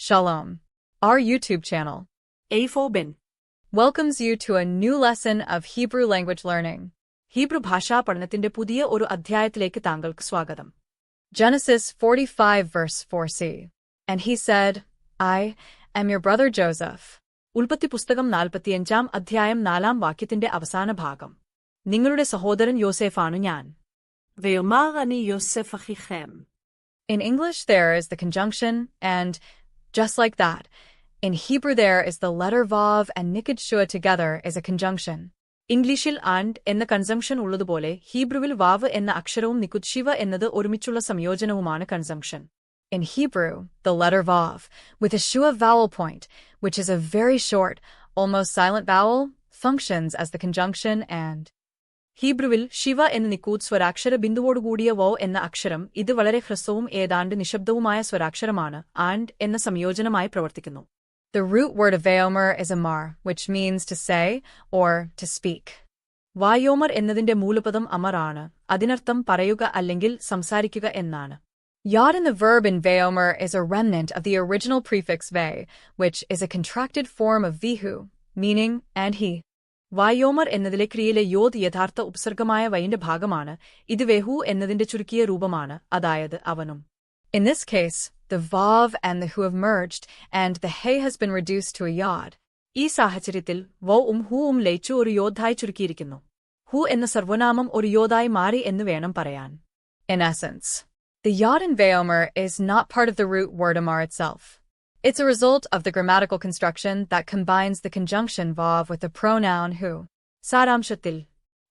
Shalom. Our YouTube channel, A for Ben. welcomes you to a new lesson of Hebrew language learning. Hebrew ഭാഷാ പഠനത്തിന്റെ പുതിയ ഒരു അധ്യായത്തിലേക്ക് താങ്കൾക്ക് സ്വാഗതം. Genesis 45 verse 4c. And he said, I am your brother Joseph. ഉൽപ്പത്തി പുസ്തകം 45 അധ്യായം 4 വാക്യത്തിന്റെ അവസാന ഭാഗം. നിങ്ങളുടെ സഹോദരൻ യോസേഫാണു ഞാൻ. ויאמר אני יוסף אחיכם. In English there is the conjunction and just like that. In Hebrew there is the letter vav and nikad shua together is a conjunction. ഇംഗ്ലീഷിൽ ആൻഡ് എന്ന കൺസംഷൻ ഉള്ളതുപോലെ ഹീബ്രുവിൽ വാവ് എന്ന അക്ഷരവും നികുത്ശിവ എന്നത് ഒരുമിച്ചുള്ള സംയോജനവുമാണ് consumption. In Hebrew, the letter vav, with a shua vowel point, which is a very short, almost silent vowel, functions as the conjunction and. ഹീബ്രുവിൽ ശിവ എന്ന നിക്കൂത് സ്വരാക്ഷര ബിന്ദുവോടുകൂടിയ വോ എന്ന അക്ഷരം ഇത് വളരെ ഹ്രസ്വവും ഏതാണ്ട് നിശബ്ദവുമായ സ്വരാക്ഷരമാണ് ആൻഡ് എന്ന സംയോജനമായി പ്രവർത്തിക്കുന്നു. The root word of vayomer is amar, which means to say or to speak. വായോമർ എന്നതിന്റെ മൂലപദം അമർ ആണ്, അതിനർത്ഥം പറയുക അല്ലെങ്കിൽ സംസാരിക്കുക എന്നാണ്. Yod in the verb in vayomer is a remnant of the original prefix ve, which is a contracted form of vihu, meaning and he. വായോമർ എന്നതിലെ ക്രിയയിലെ യോദ് യഥാർത്ഥ ഉപസർഗമായ വൈന്റെ ഭാഗമാണ്, ഇത് വെഹു എന്നതിന്റെ ചുരുക്കിയ രൂപമാണ്, അതായത് അവനും. In this case, the vav and the hu have merged, and the he has been reduced to a yod. ഈ സാഹചര്യത്തിൽ വൗ ഹൂവും ലയിച്ചു ഒരു യോദ്ധായി ചുരുക്കിയിരിക്കുന്നു. ഹു എന്ന സർവനാമം ഒരു യോദ്ധായി മാറി എന്ന് വേണം പറയാൻ. In essence, the yod in vayomer is not part of the root word amar itself. It's a result of the grammatical construction that combines the conjunction vav with the pronoun hu. സാരാംശത്തിൽ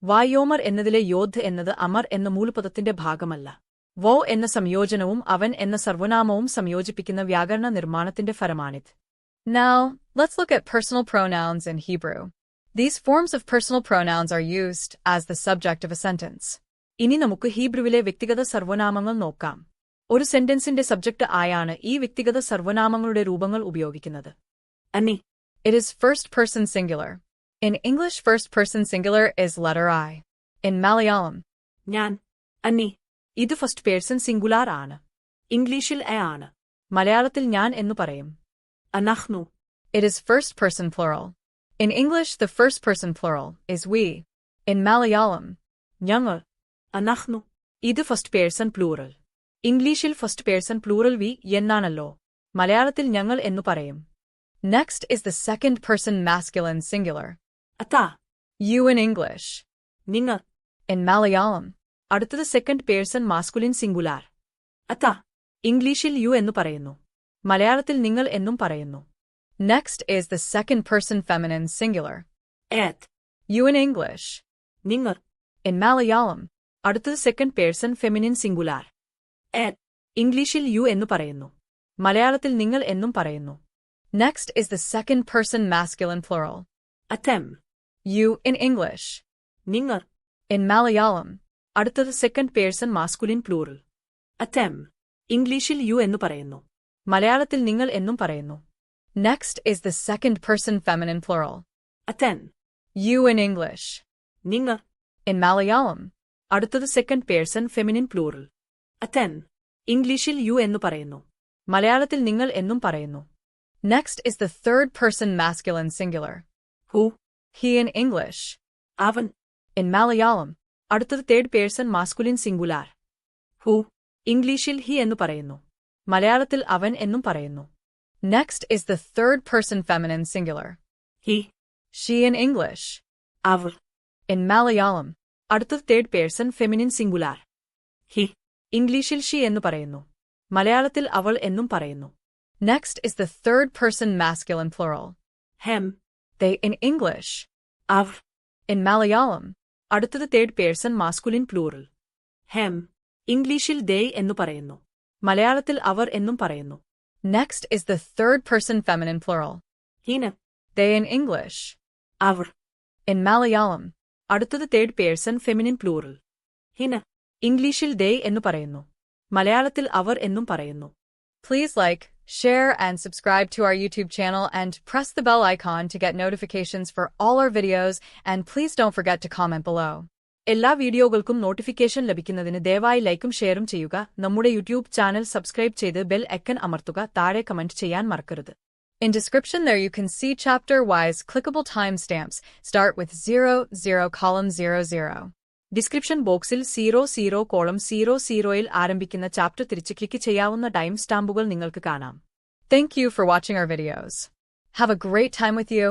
വായോമർ എന്നതിലെ യോദ്ധ് എന്നത് അമർ എന്ന മൂലപദത്തിന്റെ ഭാഗമല്ല. വോ എന്ന സംയോജനവും അവൻ എന്ന സർവനാമവും സംയോജിപ്പിക്കുന്ന വ്യാകരണ നിർമ്മാണത്തിന്റെ ഫലമാണിത്. Now, let's look at personal pronouns in Hebrew. These forms of personal pronouns are used as the subject of a sentence. ഇനി നമുക്ക് ഹീബ്രുവിലെ വ്യക്തിഗത സർവനാമങ്ങൾ നോക്കാം. ഒരു സെന്റൻസിന്റെ സബ്ജക്ട് ആയാണ് ഈ വ്യക്തിഗത സർവനാമങ്ങളുടെ രൂപങ്ങൾ ഉപയോഗിക്കുന്നത്. Ani. It is first person singular. In English, first person singular is letter I. In Malayalam, ഞാൻ, അനി. ഇത് ഫസ്റ്റ് പേഴ്സൺ സിംഗുലാർ ആണ്. ഇംഗ്ലീഷിൽ എ ആണ്. മലയാളത്തിൽ ഞാൻ എന്നു പറയും. അനഹ്നു. It is first person plural. In English, the first person plural is we. In Malayalam, ഞങ്ങൾ, അനഹ്നു. ഇത് ഫസ്റ്റ് പേഴ്സൺ പ്ലൂറൽ. ഇംഗ്ലീഷിൽ ഫസ്റ്റ് പേഴ്സൺ പ്ലൂറൽ വി എന്നാണല്ലോ. മലയാളത്തിൽ ഞങ്ങൾ എന്നു പറയും. Next is the second person masculine singular. അതാ. You in English. നിങ്ങൾ. In Malayalam, അടുത്തത് സെക്കൻഡ് പേഴ്സൺ മാസ്കുലിൻ സിംഗുലാർ. അതാ. ഇംഗ്ലീഷിൽ യു എന്നു പറയുന്നു. മലയാളത്തിൽ നിങ്ങൾ എന്നും പറയുന്നു. Next is the second person feminine singular. Et. You in English. നിങ്ങൾ. In Malayalam, അടുത്തത് second person feminine singular. Et. ഇംഗ്ലീഷിൽ യു എന്നു പറയുന്നു. മലയാളത്തിൽ നിങ്ങൾ എന്നും പറയുന്നു. Next is the second person masculine plural. Atem. You in English. നിങ്ങൾ. In Malayalam, അടുത്തത് സെക്കൻഡ് പേഴ്സൺ മാസ്കുലിൻ പ്ലൂറൽ. അറ്റം. ഇംഗ്ലീഷിൽ യു എന്നു പറയുന്നു. മലയാളത്തിൽ നിങ്ങൾ എന്നും പറയുന്നു. Next is the second person feminine plural. അറ്റൻ. You in English. നിങ്ങൾ. In Malayalam, അടുത്തത് സെക്കൻഡ് പേഴ്സൺ ഫെമിനിൻ പ്ലൂറൽ. അറ്റൻ. ഇംഗ്ലീഷിൽ യു എന്നു പറയുന്നു. മലയാളത്തിൽ നിങ്ങൾ എന്നും പറയുന്നു. Next is the third person masculine singular. Who. He in English. അവൻ. In Malayalam, അടുത്തത് third person masculine singular. Who. ഇംഗ്ലീഷിൽ ഹി എന്നു പറയുന്നു. മലയാളത്തിൽ അവൻ എന്നും പറയുന്നു. Next is the third person feminine singular. He. She in English. അവർ. In Malayalam, അടുത്തത് തേർഡ് പേഴ്സൺ ഫെമിനിൻ സിംഗുലാർ. ഹി. ഇംഗ്ലീഷിൽ ഷി എന്നു പറയുന്നു. മലയാളത്തിൽ അവൾ എന്നും പറയുന്നു. Next is the third person masculine plural. Hem. They in English. അവർ. In Malayalam, അടുത്തത് തേർഡ് പേഴ്സൺ മാസ്കുലിൻ പ്ലൂറൽ. ഹെം. ഇംഗ്ലീഷിൽ ദേ എന്നു പറയുന്നു. മലയാളത്തിൽ അവർ എന്നും പറയുന്നു. Next is the third person feminine plural. ഹീന. They in English. അവർ. In Malayalam, അടുത്തത് തേർഡ് പേഴ്സൺ ഫെമിനിൻ പ്ലൂറൽ. ഹിന. ഇംഗ്ലീഷിൽ ദേ എന്നു പറയുന്നു. മലയാളത്തിൽ അവർ എന്നും പറയുന്നു. Please like, share, and subscribe to our YouTube channel and press the bell icon to get notifications for all our videos, and please don't forget to comment below. എല്ലാ വീഡിയോകൾക്കും notification ലഭിക്കുന്നതിന് ദയവായി ലൈക്കും ഷെയറും ചെയ്യുക. നമ്മുടെ യൂട്യൂബ് ചാനൽ സബ്സ്ക്രൈബ് ചെയ്ത് bell icon അമർത്തുക. താഴെ കമന്റ് ചെയ്യാൻ മറക്കരുത്. In description there you can see chapter-wise clickable timestamps. Start with 00 column 00. Description ബോക്സിൽ 00 കോളം 00യിൽ ആരംഭിക്കുന്ന ചാപ്റ്റർ തിരിച്ച് ക്ലിക്ക് ചെയ്യാവുന്ന ടൈം സ്റ്റാമ്പുകൾ നിങ്ങൾക്ക് കാണാം. Thank you for watching our videos. Have a great time with you.